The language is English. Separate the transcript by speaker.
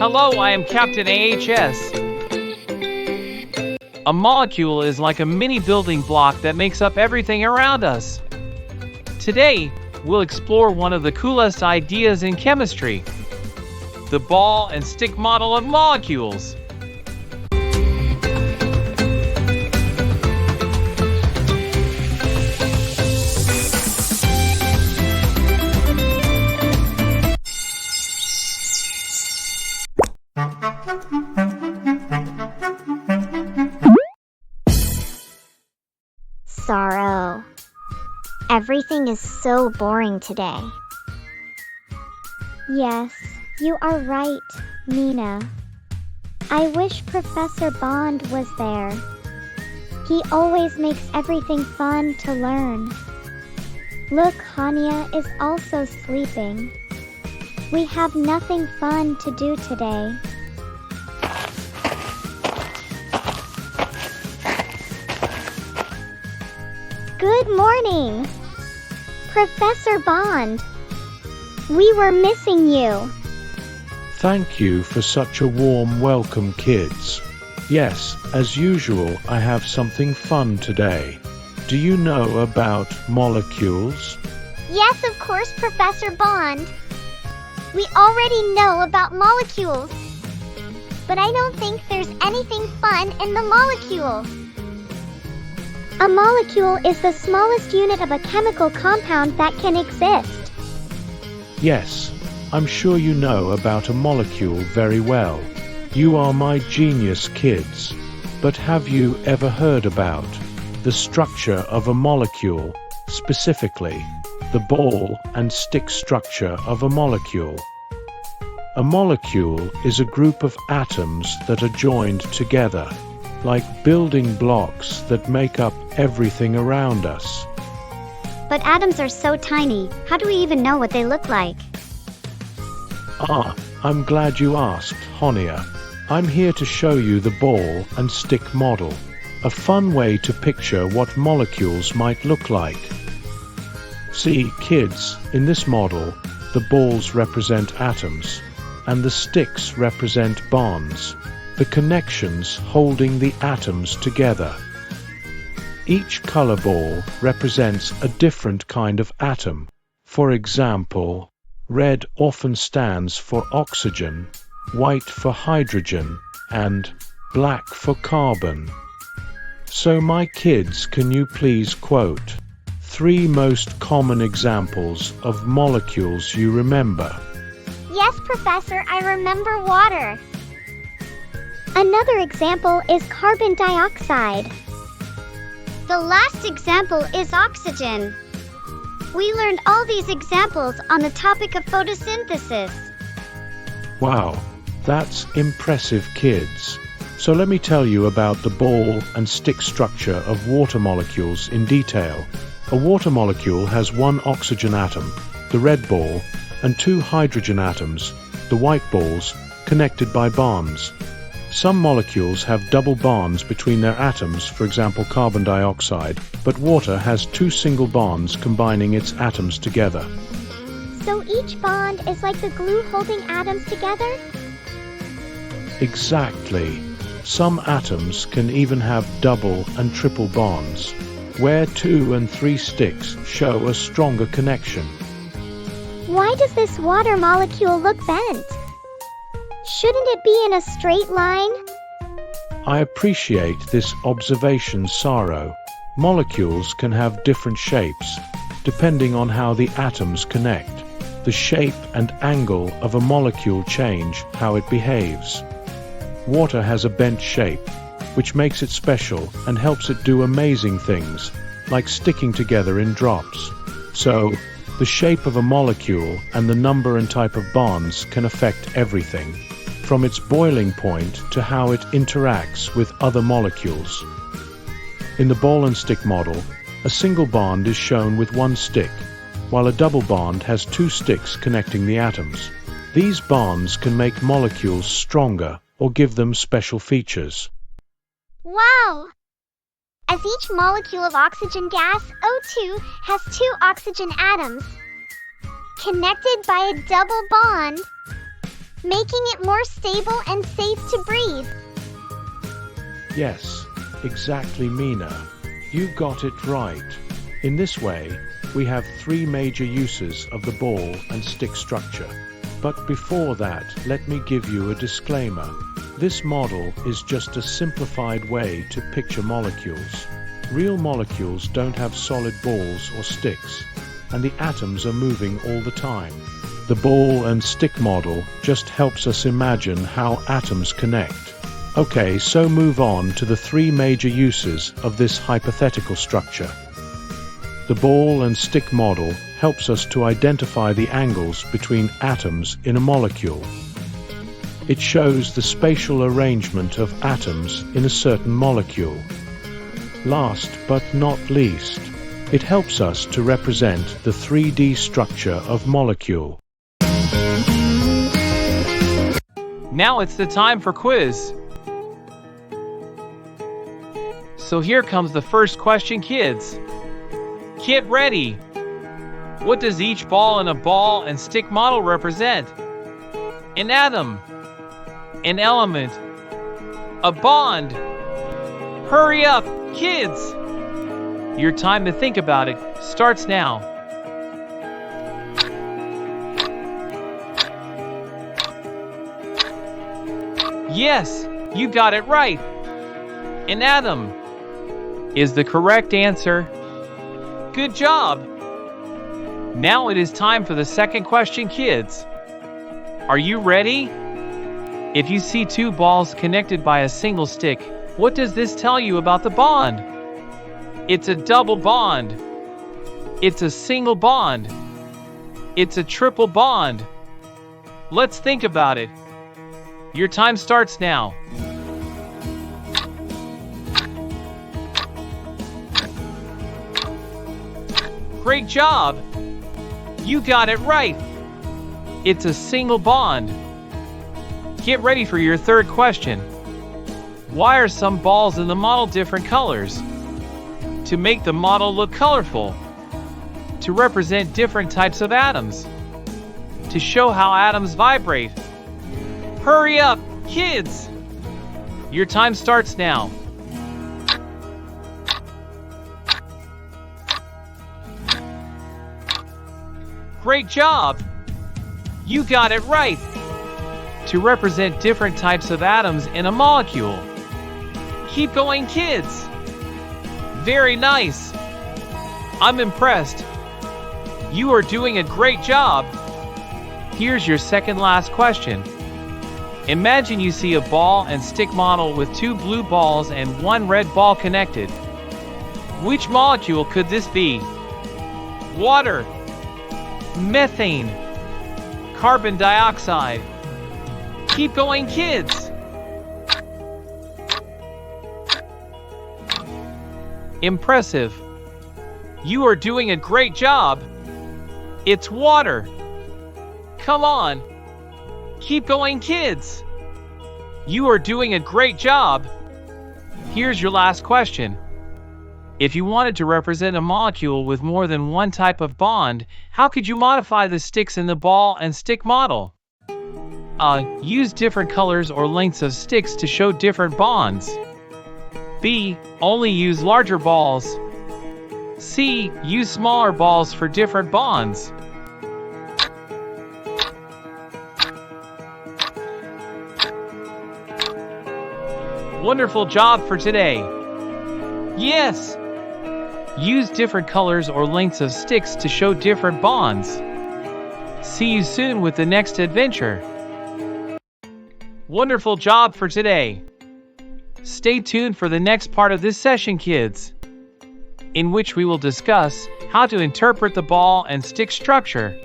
Speaker 1: Hello, I am Captain AHS. A molecule is like a mini building block that makes up everything around us. Today, we'll explore one of the coolest ideas in chemistry, the ball and stick model of molecules.
Speaker 2: Sorrow. Everything is so boring today. Yes, you are right, Mina. I wish Professor Bond was there. He always makes everything fun to learn. Look, Hania is also sleeping. We have nothing fun to do today. Good morning, Professor Bond. We were missing you.
Speaker 3: Thank you for such a warm welcome, kids. Yes, as usual, I have something fun today. Do you know about molecules?
Speaker 2: Yes, of course, Professor Bond. We already know about molecules. But I don't think there's anything fun in the molecule. A molecule is the smallest unit of a chemical compound that can exist.
Speaker 3: Yes, I'm sure you know about a molecule very well. You are my genius kids. But have you ever heard about the structure of a molecule, specifically the ball and stick structure of a molecule? A molecule is a group of atoms that are joined together, like building blocks that make up everything around us.
Speaker 2: But atoms are so tiny, how do we even know what they look like?
Speaker 3: I'm glad you asked, Honia. I'm here to show you the ball and stick model, a fun way to picture what molecules might look like. See, kids, in this model, the balls represent atoms, and the sticks represent bonds, the connections holding the atoms together. Each color ball represents a different kind of atom. For example, red often stands for oxygen, white for hydrogen, and black for carbon. So my kids, can you please quote 3 most common examples of molecules you remember?
Speaker 2: Yes, Professor, I remember water. Another example is carbon dioxide. The last example is oxygen. We learned all these examples on the topic of photosynthesis.
Speaker 3: Wow, that's impressive, kids. So let me tell you about the ball and stick structure of water molecules in detail. A water molecule has 1 oxygen atom, the red ball, and 2 hydrogen atoms, the white balls, connected by bonds. Some molecules have double bonds between their atoms, for example carbon dioxide, but water has 2 single bonds combining its atoms together.
Speaker 2: So each bond is like the glue holding atoms together?
Speaker 3: Exactly. Some atoms can even have double and triple bonds, where 2 and 3 sticks show a stronger connection.
Speaker 2: Why does this water molecule look bent? Shouldn't it be in a straight line?
Speaker 3: I appreciate this observation, Sorrow. Molecules can have different shapes, depending on how the atoms connect. The shape and angle of a molecule change how it behaves. Water has a bent shape, which makes it special and helps it do amazing things, like sticking together in drops. So, the shape of a molecule and the number and type of bonds can affect everything, from its boiling point to how it interacts with other molecules. In the ball and stick model, a single bond is shown with 1 stick, while a double bond has 2 sticks connecting the atoms. These bonds can make molecules stronger or give them special features.
Speaker 2: Wow! As each molecule of oxygen gas, O2, has 2 oxygen atoms, connected by a double bond, making it more stable and safe to breathe.
Speaker 3: Yes, exactly, Mina. You got it right. In this way, we have three major uses of the ball and stick structure. But before that, let me give you a disclaimer. This model is just a simplified way to picture molecules. Real molecules don't have solid balls or sticks, and the atoms are moving all the time. The ball and stick model just helps us imagine how atoms connect. Okay, so move on to the three major uses of this hypothetical structure. The ball and stick model helps us to identify the angles between atoms in a molecule. It shows the spatial arrangement of atoms in a certain molecule. Last but not least, it helps us to represent the 3D structure of molecule.
Speaker 1: Now it's the time for quiz. So here comes the first question, kids. Get ready. What does each ball in a ball and stick model represent? An atom, an element, a bond. Hurry up, kids! Your time to think about it starts now. Yes, you got it right. An atom is the correct answer. Good job. Now it is time for the second question, kids. Are you ready? If you see two balls connected by a single stick, what does this tell you about the bond? It's a double bond. It's a single bond. It's a triple bond. Let's think about it. Your time starts now. Great job! You got it right! It's a single bond. Get ready for your third question. Why are some balls in the model different colors? To make the model look colorful. To represent different types of atoms. To show how atoms vibrate. Hurry up, kids! Your time starts now. Great job! You got it right! To represent different types of atoms in a molecule. Keep going, kids! Very nice! I'm impressed. You are doing a great job. Here's your second last question. Imagine you see a ball and stick model with two blue balls and one red ball connected. Which molecule could this be? Water, methane, carbon dioxide. Keep going, kids! Impressive. You are doing a great job. It's water. Come on. Keep going, kids. You are doing a great job. Here's your last question. If you wanted to represent a molecule with more than one type of bond, how could you modify the sticks in the ball and stick model? Use different colors or lengths of sticks to show different bonds. B. Only use larger balls. C. Use smaller balls for different bonds. Wonderful job for today. Yes! Use different colors or lengths of sticks to show different bonds. See you soon with the next adventure. Wonderful job for today. Stay tuned for the next part of this session, kids, in which we will discuss how to interpret the ball and stick structure.